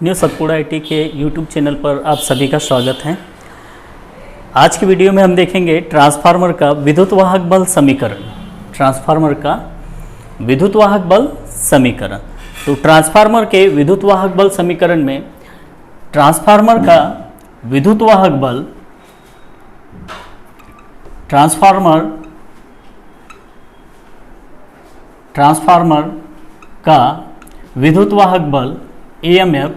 New Satpura IT के YouTube channel पर आप सभी का स्वागत है। आज की वीडियो में हम देखेंगे ट्रांसफार्मर का विद्युत वाहक बल समीकरण। ट्रांसफार्मर का विद्युत वाहक बल समीकरण। तो ट्रांसफार्मर के विद्युत वाहक बल समीकरण में ट्रांसफार्मर का विद्युत वाहक बल ट्रांसफार्मर का विद्युत वाहक बल EMF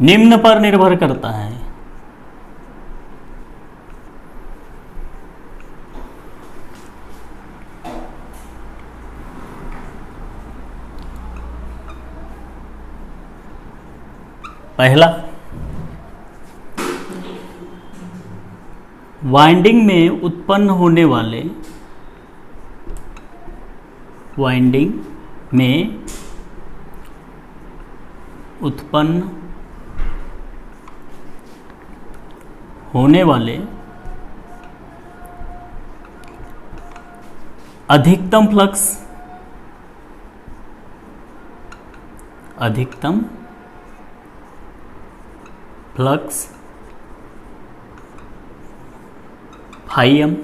निम्न पर निर्भर करता है। पहला, वाइंडिंग में उत्पन्न होने वाले अधिकतम फ्लक्स फाई एम।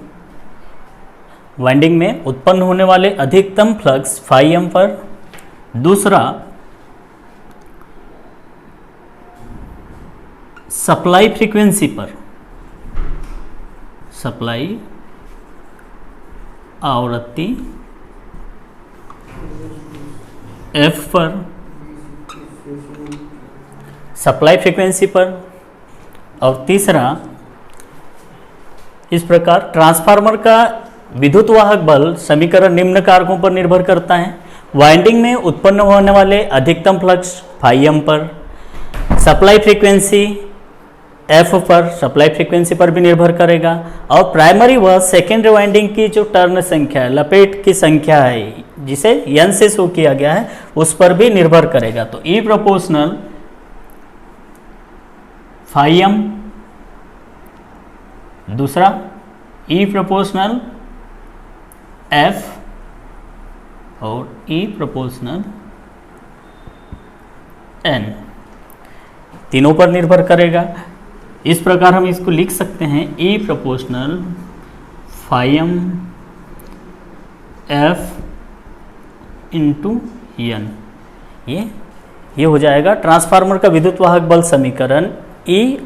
वाइंडिंग में उत्पन्न होने वाले अधिकतम फ्लक्स फाई एम पर। दूसरा, सप्लाई फ्रीक्वेंसी पर, सप्लाई आवृत्ति एफ पर, सप्लाई फ्रीक्वेंसी पर। और तीसरा, इस प्रकार ट्रांसफार्मर का विद्युत वाहक बल समीकरण निम्न कारकों पर निर्भर करता है। वाइंडिंग में उत्पन्न होने वाले अधिकतम फ्लक्स फाई एम पर, सप्लाई फ्रीक्वेंसी एफ पर, सप्लाई फ्रीक्वेंसी पर भी निर्भर करेगा। और प्राइमरी व सेकेंडरी वाइंडिंग की जो टर्न संख्या है, लपेट की संख्या है, जिसे n से शो किया गया है, उस पर भी निर्भर करेगा। तो E प्रोपोर्शनल फाई एम, दूसरा E प्रोपोर्शनल F और E प्रोपोर्शनल N, तीनों पर निर्भर करेगा। इस प्रकार हम इसको लिख सकते हैं E proportional phi M F into N। ये हो जाएगा ट्रांसफार्मर का विद्युत वाहक बल समीकरण E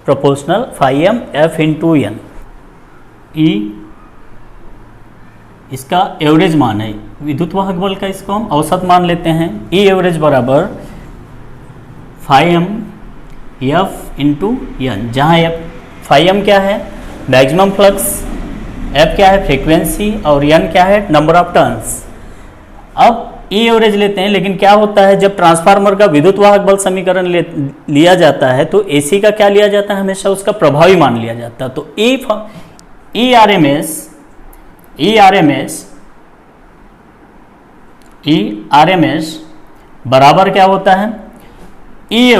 proportional phi M F into N। E इसका एवरेज मान है, विद्युत वाहक बल का इसको हम औसत मान लेते हैं। E एवरेज बराबर phi M F into N, जहाँ फाई एम क्या है, मैक्सिमम फ्लक्स, F क्या है, फ्रीक्वेंसी, और N क्या है, नंबर ऑफ टर्न्स। अब E एवरेज लेते हैं, लेकिन क्या होता है जब ट्रांसफार्मर का विद्युत वाहक बल समीकरण लिया जाता है तो AC का क्या लिया जाता है, हमेशा उसका प्रभावी मान लिया जाता है। तो E RMS बराबर क्या होता है, E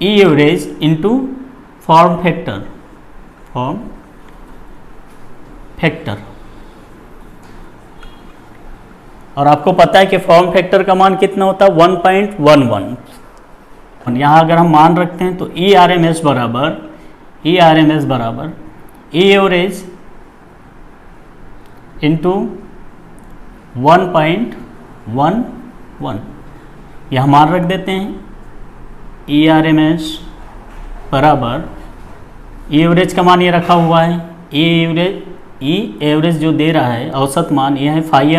average into form factor. और आपको पता है कि फॉर्म फैक्टर का मान कितना होता है, 1.11। यहाँ अगर हम मान रखते हैं तो E RMS बराबर E एवरेज इंटू 1.11, यह मान रख देते हैं। E RMS बराबर E एवरेज का मान ये रखा हुआ है, E एवरेज जो दे रहा है औसत मान, यह है phi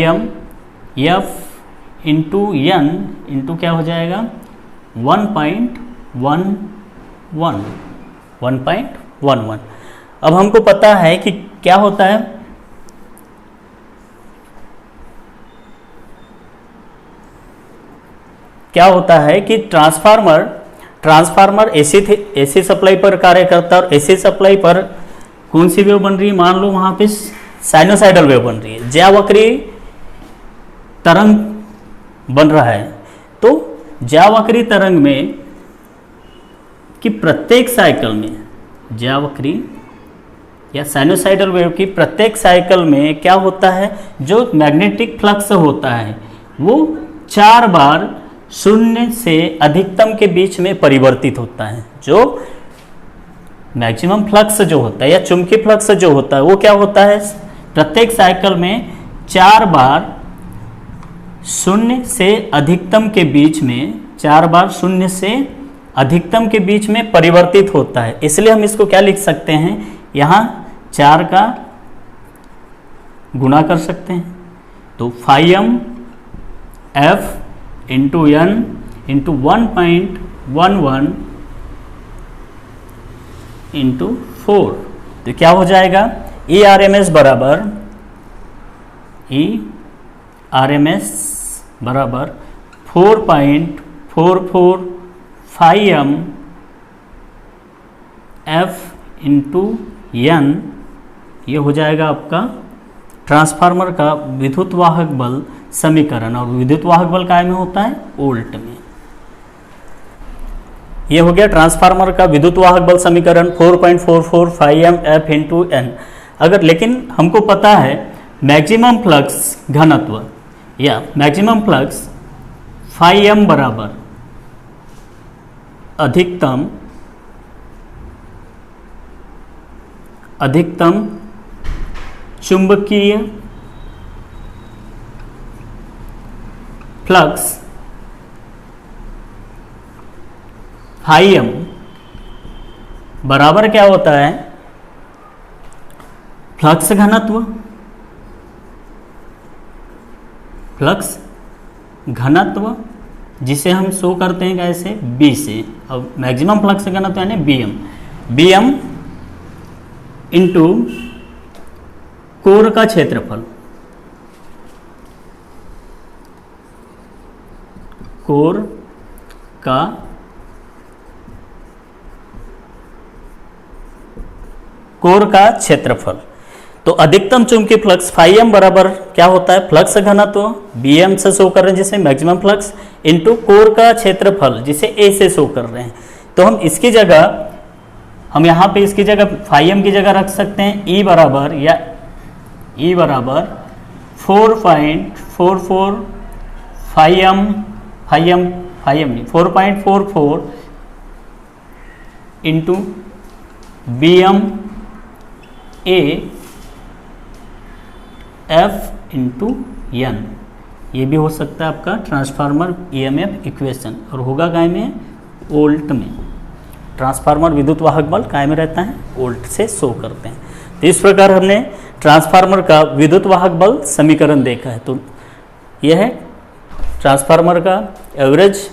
M F into N into क्या हो जाएगा, 1.11। अब हमको पता है कि क्या होता है, कि ट्रांसफार्मर AC सप्लाई पर कार्य करता है। और AC सप्लाई पर कौन सी वेव बन रही है, मान लो वहाँ पे साइनोसाइडल वेव बन रही है, ज्यावक्री तरंग बन रहा है। तो ज्यावक्री तरंग में कि प्रत्येक साइकिल में ज्यावक्री या साइनोसाइडल वेव की प्रत्येक साइकिल में क्या होता है, जो मैग्नेटिक फ्लक्स होता है वो 4 बार शून्य से अधिकतम के बीच में परिवर्तित होता है। जो मैक्सिमम फ्लक्स जो होता है या चुंबकीय फ्लक्स जो होता है वो क्या होता है, प्रत्येक साइकिल में 4 बार शून्य से अधिकतम के बीच में 4 बार शून्य से अधिकतम के बीच में परिवर्तित होता है। इसलिए हम इसको क्या लिख सकते हैं, यहाँ 4 का गुणा कर सकते हैं, तो phi m f into n into 1.11 into 4, तो क्या हो जाएगा, ई आर एम एस बराबर बराबर 4.44 phi m f into n, ये हो जाएगा आपका ट्रांसफार्मर का विद्युत वाहक बल समीकरण। और विद्युत वाहक बल काय में होता है, वोल्ट में। ये हो गया ट्रांसफार्मर का विद्युत वाहक बल समीकरण 4.44 phi m f into n। अगर लेकिन हमको पता है मैक्सिमम फ्लक्स घनत्व या मैक्सिमम फ्लक्स phi m बराबर अधिकतम चुंबकीय फ्लक्स phi m बराबर क्या होता है, फ्लक्स घनत्व जिसे हम शो करते हैं कैसे, B से। अब मैक्सिमम फ्लक्स घनत्व यानी BM इंटू कोर का क्षेत्रफल, कोर का क्षेत्रफल। तो अधिकतम चुंबकीय फ्लक्स phi m बराबर क्या होता है, फ्लक्स घनत्व Bm से शो कर रहे हैं जिसे मैक्सिमम फ्लक्स, इंटू कोर का क्षेत्रफल जिसे A से शो कर रहे हैं। तो हम इसकी जगह, हम यहाँ पे इसकी जगह phi m की जगह रख सकते हैं E बराबर 4.44 phi m 4.44 into BM A F into n। ये भी हो सकता है आपका ट्रांसफार्मर EMF इक्वेशन, और होगा काय में, वोल्ट में। ट्रांसफार्मर विद्युत वाहक बल काय में रहता है, वोल्ट से शो करते हैं। तो इस प्रकार हमने ट्रांसफार्मर का विद्युत वाहक बल समीकरण देखा है। तो यह है ट्रांसफार्मर का एवरेज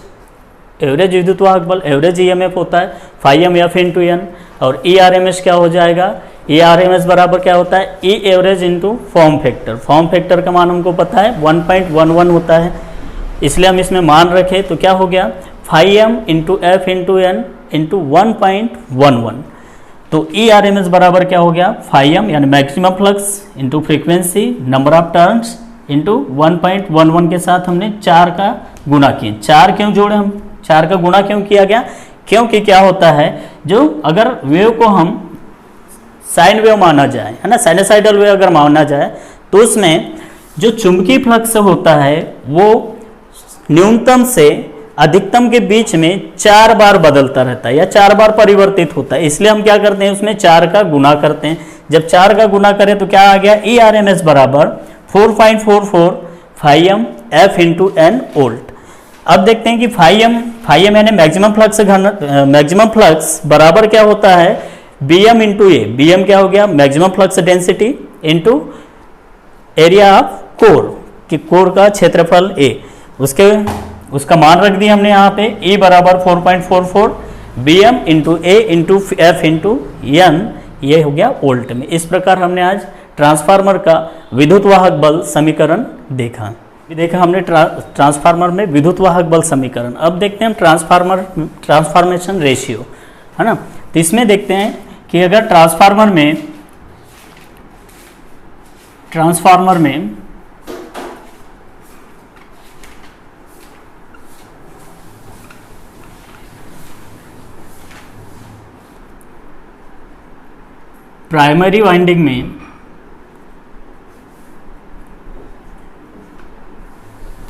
विद्युत वाहक बल, एवरेज EMF होता है phi m f into n, और ERMS क्या हो जाएगा, ERMS बराबर क्या होता है, E average into form factor. Form factor का मान हमको पता है 1.11 होता है, इसलिए हम इसमें मान रखें तो क्या हो गया, phi m into f into n into 1.11। तो ERMS बराबर क्या हो गया, phi m यानी maximum flux into frequency number of turns into 1.11 के साथ हमने 4 का गुणा किए। 4 क्यों जोड़े हम, 4 का गुणा क्यों किया गया, क्योंकि क्या होता है, जो अगर वेव को हम साइन वेव माना जाए, है ना, साइनोसाइडल वेव अगर माना जाए, तो उसमें जो चुंबकीय फ्लक्स होता है वो न्यूनतम से अधिकतम के बीच में 4 बार बदलता रहता है या 4 बार परिवर्तित होता है। इसलिए हम क्या करते हैं, उसमें 4 का गुणा करते हैं। जब 4 का गुणा करें तो क्या आ गया, ERMS बराबर 4.44 phi m f into n volt. अब देखते हैं कि phi m यानी मैक्सिमम फ्लक्स बराबर क्या होता है, Bm इंटू A। Bm क्या हो गया, maximum flux density into area of core, कि कोर का क्षेत्रफल A, उसका मान रख दिया हमने यहाँ पे, E बराबर 4.44 Bm into A into F into n, ये हो गया वोल्ट में। इस प्रकार हमने आज ट्रांसफार्मर का विद्युत वाहक बल समीकरण देखा हमने ट्रांसफार्मर में विद्युत वाहक बल समीकरण। अब देखते हैं हम ट्रांसफॉर्मेशन रेशियो, है ना। तो इसमें देखते हैं कि अगर ट्रांसफार्मर में प्राइमरी वाइंडिंग में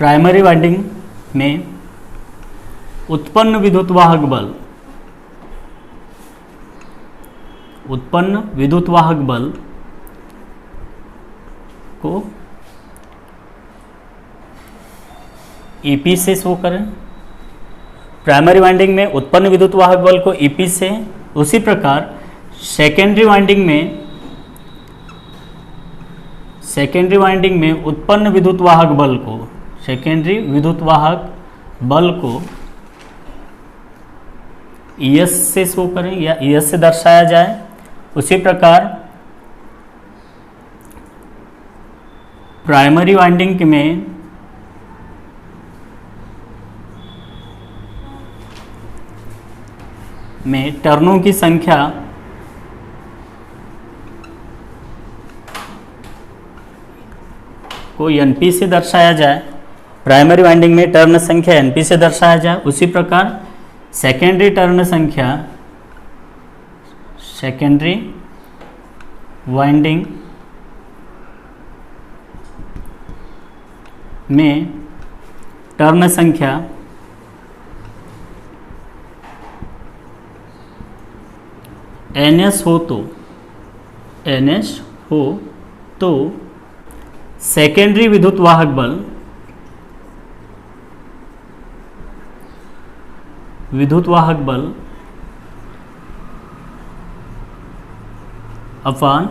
प्राइमरी वाइंडिंग में उत्पन्न विद्युत वाहक बल को EP से शो करें। प्राइमरी वाइंडिंग में उत्पन्न विद्युत वाहक बल को EP से, उसी प्रकार सेकेंडरी वाइंडिंग में उत्पन्न विद्युत वाहक बल को, सेकेंडरी विद्युत वाहक बल को ES से शो करें या ES से दर्शाया जाए। उसी प्रकार प्राइमरी वाइंडिंग में टर्नों की संख्या को NP से दर्शाया जाए। प्राइमरी वाइंडिंग में टर्न संख्या NP से दर्शाया जाए। उसी प्रकार सेकेंडरी टर्न संख्या, सेकेंडरी वाइंडिंग में टर्न संख्या NS हो तो सेकेंडरी विद्युत वाहक बल अपॉन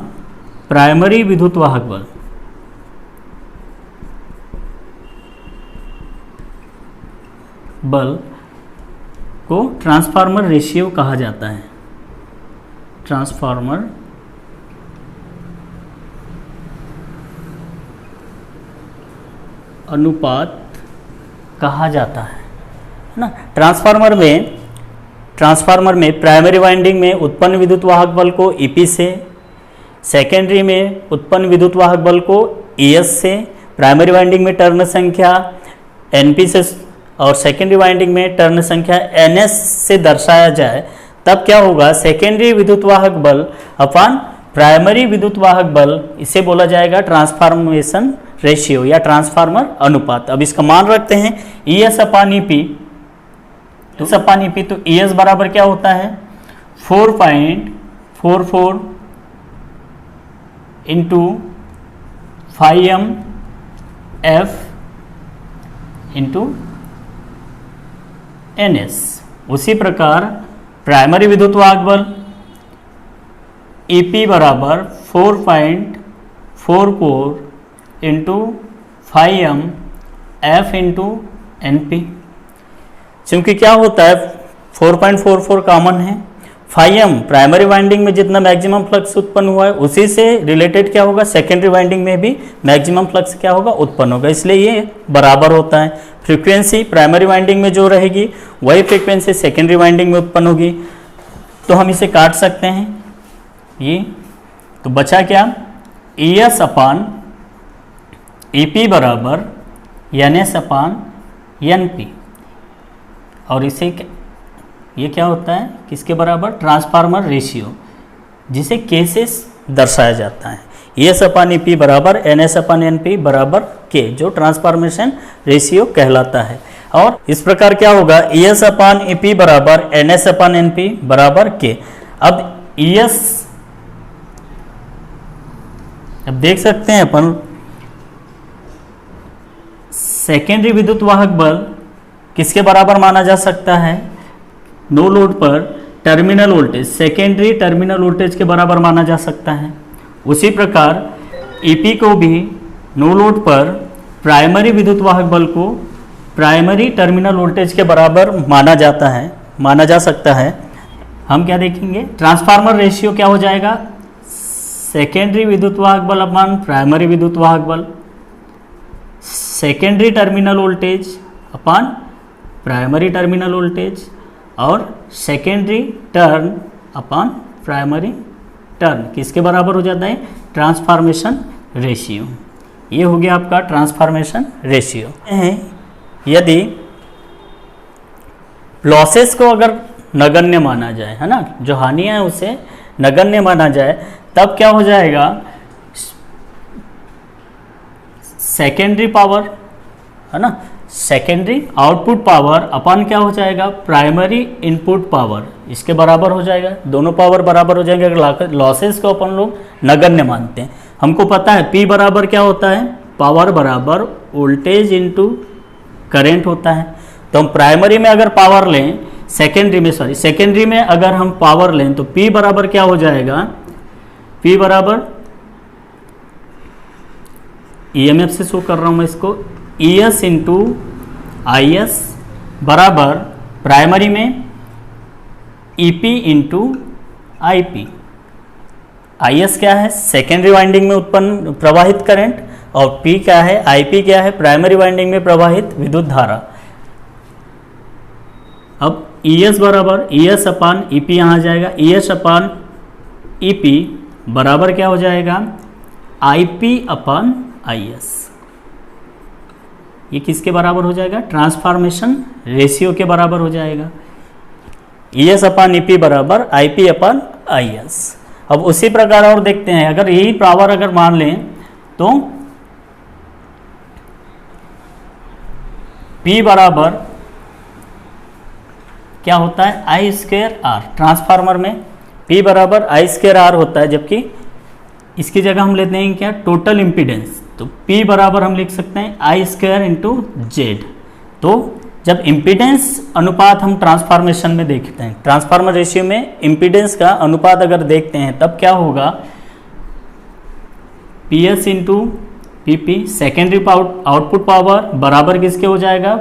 प्राइमरी विद्युत वाहक बल को ट्रांसफार्मर रेशियो कहा जाता है। ट्रांसफार्मर अनुपात कहा जाता है ना। ट्रांसफार्मर में प्राइमरी वाइंडिंग में उत्पन्न विद्युत वाहक बल को EP से, सेकेंडरी में उत्पन्न विद्युत वाहक बल को ES से, प्राइमरी वाइंडिंग में टर्न संख्या NP से और सेकेंडरी वाइंडिंग में टर्न संख्या NS से दर्शाया जाए, तब क्या होगा, सेकेंडरी विद्युत वाहक बल अपॉन प्राइमरी विद्युत वाहक बल, इसे बोला जाएगा ट्रांसफॉर्मेशन रेशियो या ट्रांसफार्मर अनुपात। अब इसका मान रखते हैं ES अपॉन EP, तो ES बराबर क्या होता है 4.44 into 5M F into NS। उसी प्रकार प्राइमरी विद्युत वाहक बल EP बराबर 4.44 into 5M F into NP। क्योंकि क्या होता है 4.44 कॉमन है, 5M प्राइमरी वाइंडिंग में जितना मैक्सिमम फ्लक्स उत्पन्न हुआ है उसी से रिलेटेड क्या होगा, सेकेंडरी वाइंडिंग में भी मैक्सिमम फ्लक्स क्या होगा, उत्पन्न होगा, इसलिए ये बराबर होता है। फ्रीक्वेंसी प्राइमरी वाइंडिंग में जो रहेगी वही फ्रीक्वेंसी सेकेंडरी वाइंडिंग में उत्पन्न होगी। तो हम इसे काट सकते हैं, ये तो बचा क्या, ES अपान EP बराबर NS अपान NP। और इसे ये क्या होता है, किसके बराबर, ट्रांसफार्मर रेशियो, जिसे K से दर्शाया जाता है। ES अपान EP बराबर NS अपान NP बराबर K, जो ट्रांसफॉर्मेशन रेशियो कहलाता है। और इस प्रकार क्या होगा, ES अपान EP बराबर NS अपान NP बराबर K। अब ES, अब देख सकते हैं अपन सेकेंडरी विद्युत वाहक बल किसके बराबर माना जा सकता है, नो लोड पर terminal voltage, secondary terminal voltage के बराबर माना जा सकता है। उसी प्रकार EP को भी नो लोड पर प्राइमरी विद्युत वाहक बल को प्राइमरी टर्मिनल वोल्टेज के बराबर माना जा सकता है। हम क्या देखेंगे, ट्रांसफार्मर रेशियो क्या हो जाएगा, सेकेंडरी विद्युत वाहक बल अपॉन प्राइमरी विद्युत वाहक बल, secondary terminal voltage upon primary terminal voltage, और secondary turn upon primary turn किसके बराबर हो जाता है, ट्रांसफॉर्मेशन रेशियो। ये हो गया आपका ट्रांसफॉर्मेशन रेशियो। यदि लॉसेस को अगर नगण्य माना जाए, है ना, जो हानियां है उसे नगण्य माना जाए, तब क्या हो जाएगा, सेकेंडरी पावर है ना। सेकेंडरी आउटपुट पावर अपन क्या हो जाएगा, प्राइमरी इनपुट पावर, इसके बराबर हो जाएगा, दोनों पावर बराबर हो जाएंगे अगर लॉसेस को अपन लोग नगण्य मानते हैं। हमको पता है P बराबर क्या होता है, पावर बराबर वोल्टेज इनटू करंट होता है। तो हम प्राइमरी में अगर पावर लें, सेकेंडरी में अगर हम पावर लें तो P बराबर क्या हो जाएगा, P बराबर EMF से शो कर रहा हूं मैं इसको, ES इंटू IS बराबर प्राइमरी में EP इंटू IP। IS क्या है, सेकेंडरी वाइंडिंग में उत्पन्न प्रवाहित करंट, और P क्या है, IP क्या है, प्राइमरी वाइंडिंग में प्रवाहित विद्युत धारा। अब ES बराबर ES अपान EP यहाँ आ जाएगा, ES अपान EP बराबर क्या हो जाएगा, IP अपान IS। ये किसके बराबर हो जाएगा, ट्रांसफॉर्मेशन रेशियो के बराबर हो जाएगा। ES अपान EP बराबर IP अपान IS। अब उसी प्रकार और देखते हैं, अगर यही पावर अगर मान लें तो P बराबर क्या होता है, I स्क्वायर R। ट्रांसफार्मर में P बराबर I स्क्वायर R होता है, जबकि इसकी जगह हम लेते हैं क्या, टोटल इम्पीडेंस। तो P बराबर हम लिख सकते हैं I स्क्वायर इंटू जेड। तो जब इम्पीडेंस अनुपात हम ट्रांसफॉर्मेशन में देखते हैं, ट्रांसफार्मर रेशियो में इम्पीडेंस का अनुपात अगर देखते हैं, तब क्या होगा, PS into PP, secondary output power बराबर किसके हो जाएगा,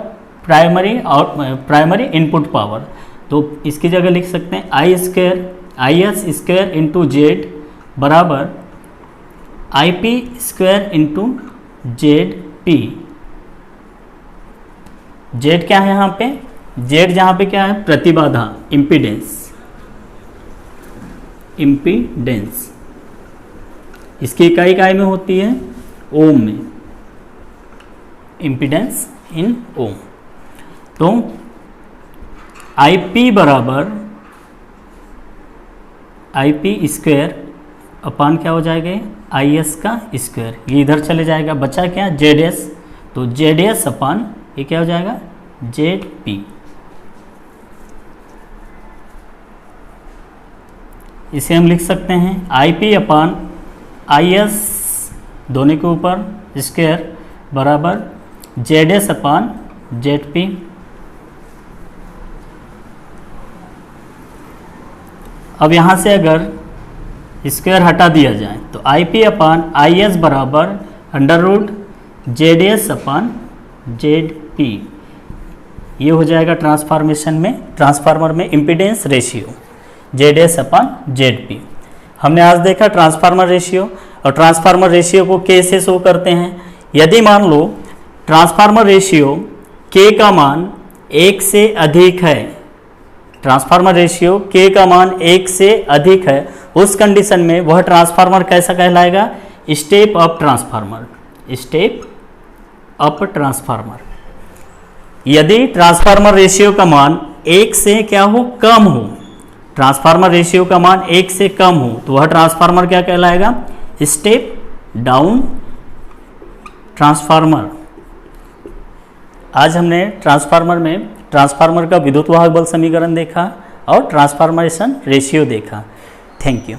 प्राइमरी इनपुट पावर। तो इसकी जगह लिख सकते हैं IS स्क्वायर इंटू जेड बराबर IP square into ZP। Z क्या है यहाँ पे, जेड जहाँ पे क्या है, प्रतिबाधा, इम्पीडेंस। इसकी इकाई काय में होती है, ओम में, इम्पीडेंस इन ओम। तो IP बराबर IP स्क्वायर अपान क्या हो जाएगा, IS का स्क्वायर, ये इधर चले जाएगा, बचा क्या, ZS। तो ZS अपान ये क्या हो जाएगा, ZP। इसे हम लिख सकते हैं IP अपान IS दोनों के ऊपर स्क्वायर बराबर ZS अपान ZP। अब यहाँ से अगर स्क्वायर हटा दिया जाए तो IP अपान IS बराबर अंडर रूट ZS अपान ZP। ये हो जाएगा ट्रांसफार्मर में इम्पीडेंस रेशियो ZS अपान ZP। हमने आज देखा ट्रांसफार्मर रेशियो, और ट्रांसफार्मर रेशियो को K से शो करते हैं। यदि मान लो ट्रांसफार्मर रेशियो K का मान 1 से अधिक है, ट्रांसफार्मर रेशियो K का मान 1 से अधिक है, उस कंडीशन में वह ट्रांसफार्मर कैसा कहलाएगा, step up transformer, step up transformer. यदि ट्रांसफार्मर रेशियो का मान 1 से क्या हो, कम हो, ट्रांसफार्मर रेशियो का मान 1 से कम हो, तो वह ट्रांसफार्मर क्या कहलाएगा, स्टेप डाउन ट्रांसफार्मर। आज हमने ट्रांसफार्मर का विद्युत वाहक बल समीकरण देखा और ट्रांसफॉर्मेशन रेशियो देखा। Thank you.